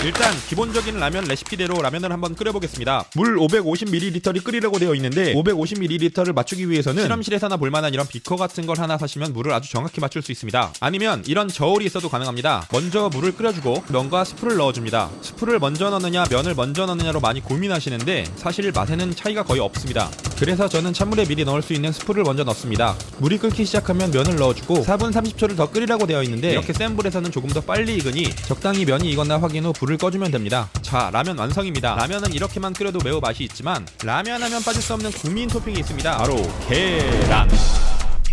일단 기본적인 라면 레시피대로 라면을 한번 끓여보겠습니다. 물 550ml를 끓이려고 되어 있는데 550ml를 맞추기 위해서는 실험실에서나 볼만한 이런 비커 같은 걸 하나 사시면 물을 아주 정확히 맞출 수 있습니다. 아니면 이런 저울이 있어도 가능합니다. 먼저 물을 끓여주고 면과 스프를 넣어줍니다. 스프를 먼저 넣느냐 면을 먼저 넣느냐로 많이 고민하시는데 사실 맛에는 차이가 거의 없습니다. 그래서 저는 찬물에 미리 넣을 수 있는 스프를 먼저 넣습니다. 물이 끓기 시작하면 면을 넣어주고 4분 30초를 더 끓이라고 되어 있는데 이렇게 센 불에서는 조금 더 빨리 익으니 적당히 면이 익었나 확인 후 불을 꺼주면 됩니다. 자, 라면 완성입니다. 라면은 이렇게만 끓여도 매우 맛이 있지만 라면 하면 빠질 수 없는 국민 토핑이 있습니다. 바로 계란.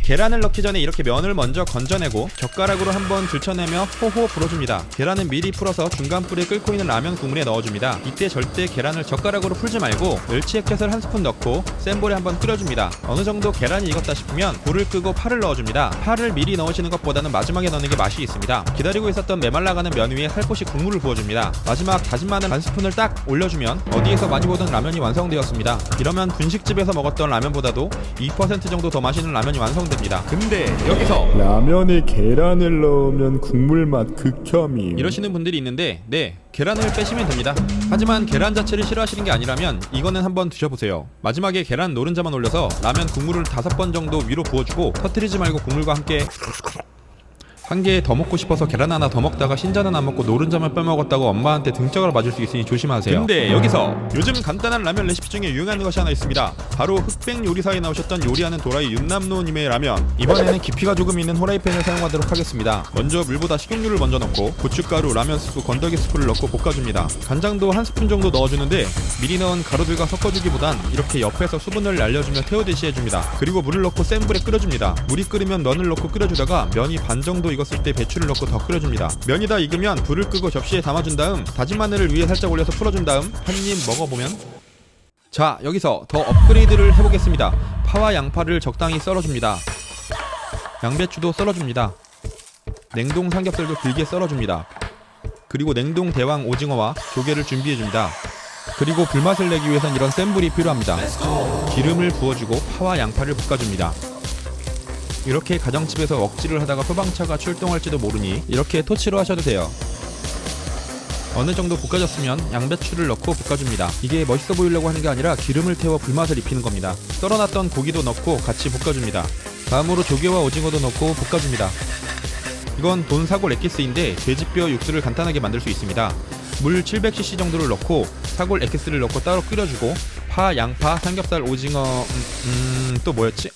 계란을 넣기 전에 이렇게 면을 먼저 건져내고 젓가락으로 한번 들쳐내며 호호 불어줍니다. 계란은 미리 풀어서 중간불에 끓고 있는 라면 국물에 넣어줍니다. 이때 절대 계란을 젓가락으로 풀지 말고 멸치액젓을 한 스푼 넣고 센 불에 한번 끓여줍니다. 어느 정도 계란이 익었다 싶으면 불을 끄고 파를 넣어줍니다. 파를 미리 넣으시는 것보다는 마지막에 넣는 게 맛이 있습니다. 기다리고 있었던 메말라가는 면 위에 살포시 국물을 부어줍니다. 마지막 다진 마늘 반 스푼을 딱 올려주면 어디에서 많이 보던 라면이 완성되었습니다. 이러면 분식집에서 먹었던 라면보다도 2% 정도 더 맛있는 라면이 완성됩니다. 근데 여기서 라면에 계란을 넣으면 국물 맛 극혐임. 이러시는 분들이 있는데 네, 계란을 빼시면 됩니다. 하지만 계란 자체를 싫어하시는 게 아니라면 이거는 한번 드셔보세요. 마지막에 계란 노른자만 올려서 라면 국물을 5번 정도 위로 부어주고 터뜨리지 말고 국물과 함께 한 개 더 먹고 싶어서 계란 하나 더 먹다가 신자는 안 먹고 노른자만 빼먹었다고 엄마한테 등짝을 맞을 수 있으니 조심하세요. 근데 여기서 요즘 간단한 라면 레시피 중에 유행하는 것이 하나 있습니다. 바로 흑백 요리사에 나오셨던 요리하는 도라이 윤남노님의 라면. 이번에는 깊이가 조금 있는 후라이팬을 사용하도록 하겠습니다. 먼저 물보다 식용유를 먼저 넣고 고춧가루, 라면 스프, 건더기 스프를 넣고 볶아줍니다. 간장도 한 스푼 정도 넣어주는데 미리 넣은 가루들과 섞어주기보단 이렇게 옆에서 수분을 날려주며 태우듯이 해줍니다. 그리고 물을 넣고 센 불에 끓여줍니다. 물이 끓으면 면을 넣고 끓여주다가 면이 반 정도 익었을 때 배추를 넣고 더 끓여줍니다. 면이 다 익으면 불을 끄고 접시에 담아준 다음 다진 마늘을 위에 살짝 올려서 풀어준 다음 한 입 먹어보면 자, 여기서 더 업그레이드를 해보겠습니다. 파와 양파를 적당히 썰어줍니다. 양배추도 썰어줍니다. 냉동 삼겹살도 길게 썰어줍니다. 그리고 냉동 대왕 오징어와 조개를 준비해줍니다. 그리고 불맛을 내기 위해선 이런 센 불이 필요합니다. 기름을 부어주고 파와 양파를 볶아줍니다. 이렇게 가정집에서 억지를 하다가 소방차가 출동할지도 모르니 이렇게 토치로 하셔도 돼요. 어느 정도 볶아졌으면 양배추를 넣고 볶아줍니다. 이게 멋있어 보이려고 하는 게 아니라 기름을 태워 불맛을 입히는 겁니다. 썰어놨던 고기도 넣고 같이 볶아줍니다. 다음으로 조개와 오징어도 넣고 볶아줍니다. 이건 돈사골 엑기스인데 돼지뼈 육수를 간단하게 만들 수 있습니다. 물 700cc 정도를 넣고 사골 엑기스를 넣고 따로 끓여주고 파, 양파, 삼겹살, 오징어 또 뭐였지?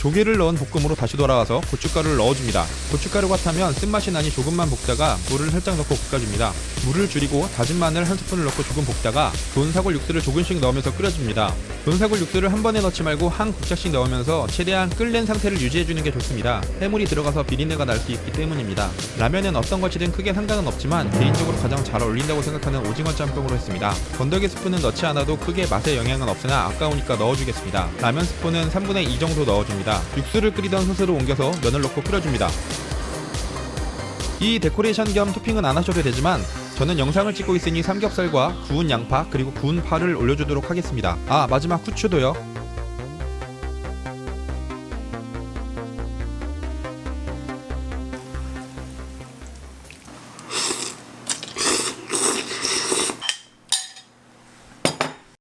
조개를 넣은 볶음으로 다시 돌아와서 고춧가루를 넣어줍니다. 고춧가루가 타면 쓴맛이 나니 조금만 볶다가 물을 살짝 넣고 볶아줍니다. 물을 줄이고 다진 마늘 한 스푼을 넣고 조금 볶다가 돈사골 육수를 조금씩 넣으면서 끓여줍니다. 돈사골 육수를 한 번에 넣지 말고 한 국자씩 넣으면서 최대한 끓는 상태를 유지해주는 게 좋습니다. 해물이 들어가서 비린내가 날 수 있기 때문입니다. 라면은 어떤 것이든 크게 상관은 없지만 개인적으로 가장 잘 어울린다고 생각하는 오징어 짬뽕으로 했습니다. 건더기 스프는 넣지 않아도 크게 맛에 영향은 없으나 아까우니까 넣어주겠습니다. 라면 스프는 3분의 2 정도 넣어줍니다. 육수를 끓이던 솥으로 옮겨서 면을 넣고 끓여줍니다. 이 데코레이션 겸 토핑은 안 하셔도 되지만 저는 영상을 찍고 있으니 삼겹살과 구운 양파 그리고 구운 파를 올려주도록 하겠습니다. 마지막 후추도요.